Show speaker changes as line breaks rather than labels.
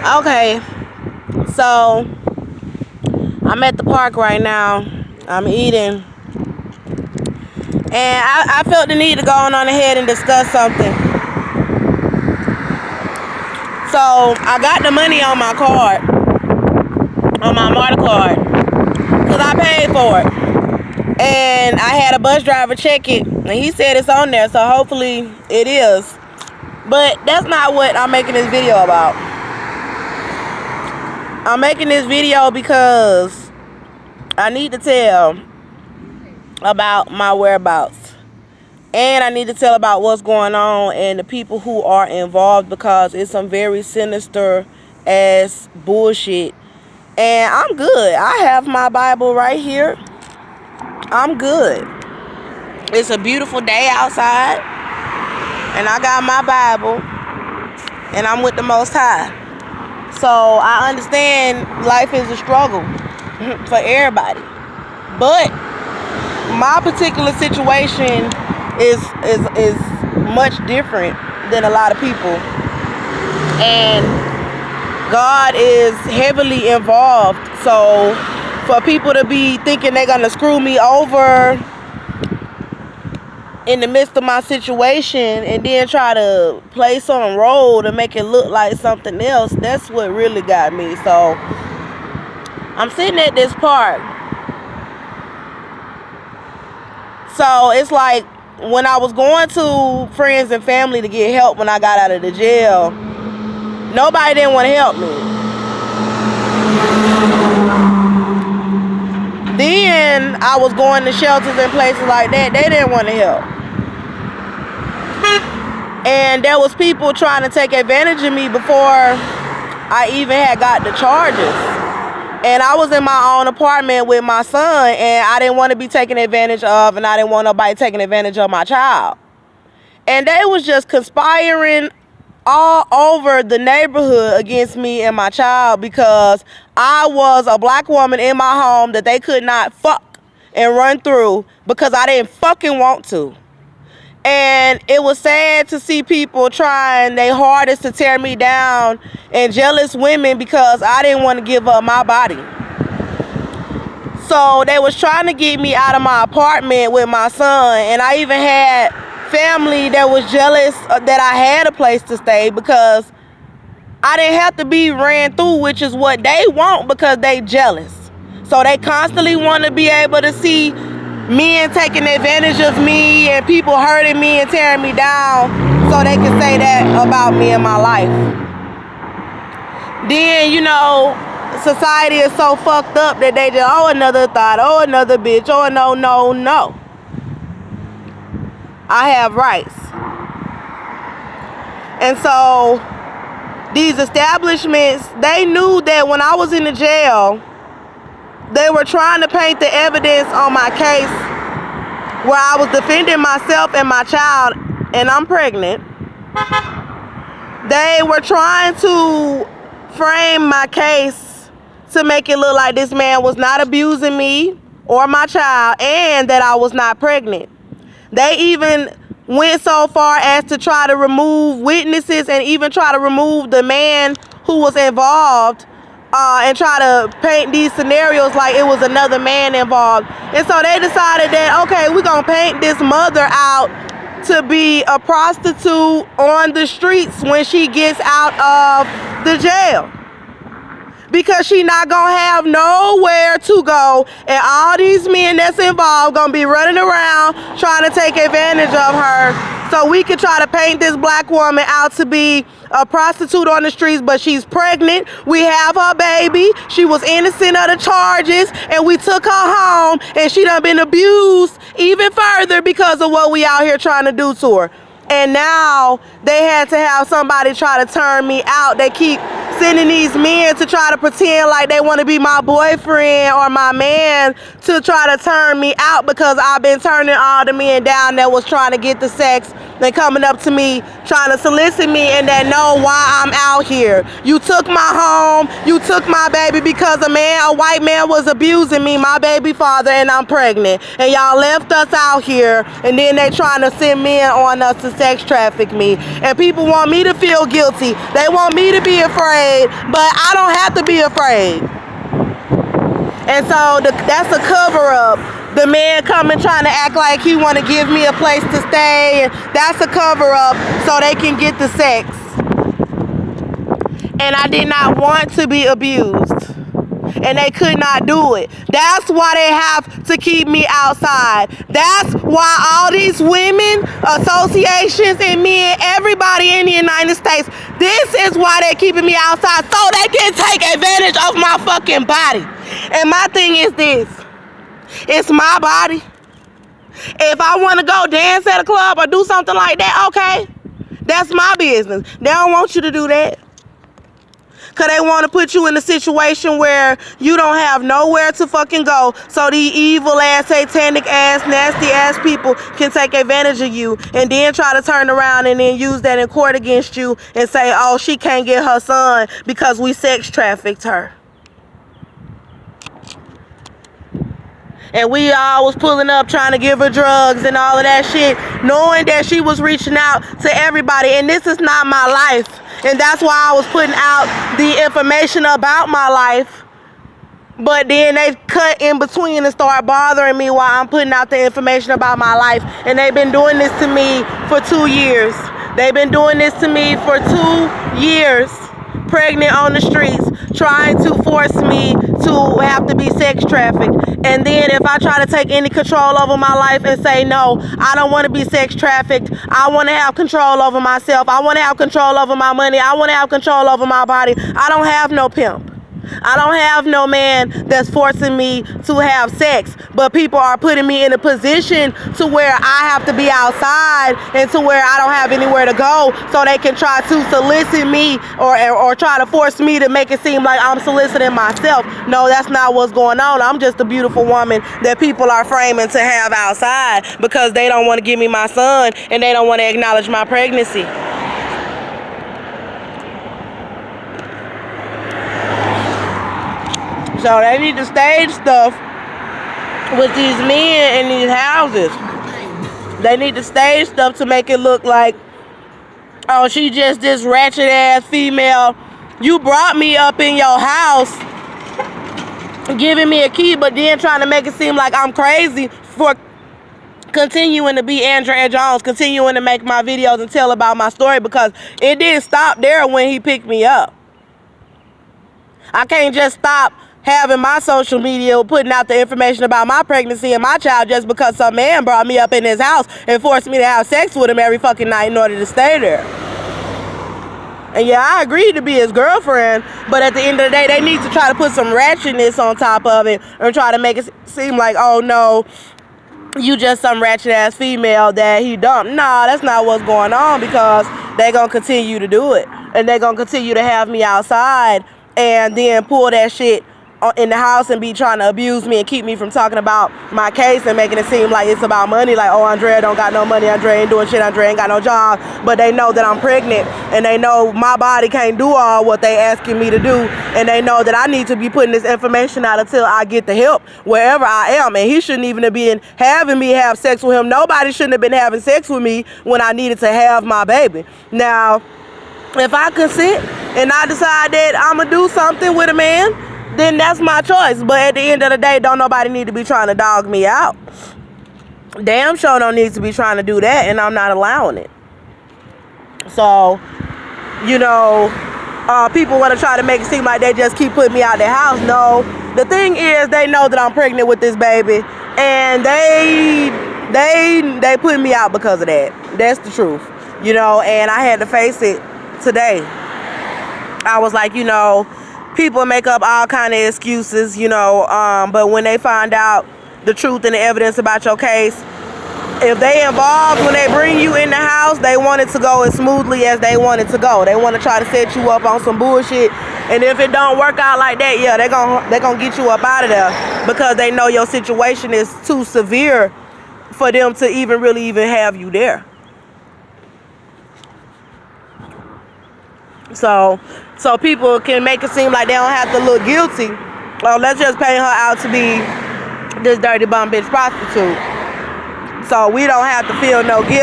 Okay, so I'm at the park right now. I'm eating. And I felt the need to go on ahead and discuss something. So I got the money on my card, on my MARTA card, because I paid for it. And I had a bus driver check it, and he said it's on there, so hopefully it is. But that's not what I'm making this video about. I'm making this video because I need to tell about my whereabouts. And I need to tell about what's going on and the people who are involved, because it's some very sinister ass bullshit. And I'm good. I have my Bible right here. I'm good. It's a beautiful day outside. And I got my Bible. And I'm with the Most High. So I understand life is a struggle for everybody. But my particular situation is much different than a lot of people, and God is heavily involved. So for people to be thinking they're gonna screw me over in the midst of my situation and then try to play some role to make it look like something else, that's what really got me. So I'm sitting at this park. So it's like, when I was going to friends and family to get help when I got out of the jail, nobody didn't want to help me. Then I was going to shelters and places like that. They didn't want to help. And there was people trying to take advantage of me before I even had got the charges. And I was in my own apartment with my son, and I didn't want to be taken advantage of, and I didn't want nobody taking advantage of my child. And they was just conspiring all over the neighborhood against me and my child, because I was a black woman in my home that they could not fuck and run through because I didn't fucking want to. And it was sad to see people trying their hardest to tear me down, and jealous women because I didn't want to give up my body. So they was trying to get me out of my apartment with my son, and I even had family that was jealous that I had a place to stay because I didn't have to be ran through, which is what they want, because they jealous. So they constantly want to be able to see men taking advantage of me and people hurting me and tearing me down, so they can say that about me and my life. Then, you know, society is so fucked up that they just, oh, another thought, oh, another bitch, oh, no. I have rights. And so these establishments, they knew that when I was in the jail, they were trying to paint the evidence on my case where I was defending myself and my child, and I'm pregnant. They were trying to frame my case to make it look like this man was not abusing me or my child, and that I was not pregnant. They even went so far as to try to remove witnesses and even try to remove the man who was involved, and try to paint these scenarios like it was another man involved. And so they decided that, okay, we're going to paint this mother out to be a prostitute on the streets when she gets out of the jail, because she not going to have nowhere to go, and all these men that's involved going to be running around trying to take advantage of her. So we could try to paint this black woman out to be a prostitute on the streets, but she's pregnant. We have her baby. She was innocent of the charges, and we took her home, and she done been abused even further because of what we out here trying to do to her. And now they had to have somebody try to turn me out. They keep sending these men to try to pretend like they want to be my boyfriend or my man, to try to turn me out, because I've been turning all the men down that was trying to get the sex. They coming up to me trying to solicit me, and that know why I'm out here. You took my home, you took my baby because a white man was abusing me, my baby father, and I'm pregnant. And y'all left us out here, and then they trying to send men on us to sex traffic me. And people want me to feel guilty. They want me to be afraid. afraid, but I don't have to be afraid. And so that's a cover-up. The man coming trying to act like he want to give me a place to stay, and that's a cover-up so they can get the sex. And I did not want to be abused. And they could not do it. That's why they have to keep me outside. That's why all these women, associations, and men, everybody in the United States, this is why they're keeping me outside, so they can take advantage of my fucking body. And my thing is this. It's my body. If I want to go dance at a club or do something like that, okay, that's my business. They don't want you to do that. Because they want to put you in a situation where you don't have nowhere to fucking go. So the evil ass, satanic ass, nasty ass people can take advantage of you and then try to turn around and then use that in court against you and say, oh, she can't get her son because we sex trafficked her. And we all was pulling up trying to give her drugs and all of that shit, knowing that she was reaching out to everybody. And this is not my life. And that's why I was putting out the information about my life. But then they cut in between and start bothering me while I'm putting out the information about my life. And they've been doing this to me for 2 years. They've been doing this to me for 2 years. Pregnant on the streets, trying to force me to have to be sex trafficked. And then if I try to take any control over my life and say, no, I don't want to be sex trafficked. I want to have control over myself. I want to have control over my money. I want to have control over my body. I don't have no pimp. I don't have no man that's forcing me to have sex, but people are putting me in a position to where I have to be outside and to where I don't have anywhere to go, so they can try to solicit me or try to force me to make it seem like I'm soliciting myself. No, that's not what's going on. I'm just a beautiful woman that people are framing to have outside because they don't want to give me my son and they don't want to acknowledge my pregnancy. So they need to stage stuff with these men in these houses. They need to stage stuff to make it look like, oh, she just this ratchet ass female. You brought me up in your house, giving me a key, but then trying to make it seem like I'm crazy for continuing to be Andrea Jones, continuing to make my videos and tell about my story, because it didn't stop there when he picked me up. I can't just stop having my social media putting out the information about my pregnancy and my child just because some man brought me up in his house and forced me to have sex with him every fucking night in order to stay there. And yeah, I agreed to be his girlfriend, but at the end of the day, they need to try to put some ratchetness on top of it and try to make it seem like, oh no, you just some ratchet ass female that he dumped. Nah, that's not what's going on, because they gonna continue to do it. And they gonna continue to have me outside and then pull that shit in the house and be trying to abuse me and keep me from talking about my case and making it seem like it's about money. Like, oh, Andrea don't got no money, Andrea ain't doing shit, Andrea ain't got no job. But they know that I'm pregnant, and they know my body can't do all what they asking me to do, and they know that I need to be putting this information out until I get the help wherever I am. And he shouldn't even have been having me have sex with him. Nobody shouldn't have been having sex with me when I needed to have my baby. Now, if I consent and I decide that I'm gonna do something with a man, then that's my choice. But at the end of the day, don't nobody need to be trying to dog me out. Damn sure don't need to be trying to do that, and I'm not allowing it. So, you know, people want to try to make it seem like they just keep putting me out their house. No, the thing is, they know that I'm pregnant with this baby, and they putting me out because of that. That's the truth, you know. And I had to face it today. I was like, you know, people make up all kind of excuses, you know, but when they find out the truth and the evidence about your case, if they involved when they bring you in the house, they want it to go as smoothly as they want it to go. They want to try to set you up on some bullshit, and if it don't work out like that, yeah, they're gonna get you up out of there, because they know your situation is too severe for them to even really have you there. So people can make it seem like they don't have to look guilty. Well, let's just paint her out to be this dirty bum bitch prostitute, so we don't have to feel no guilt.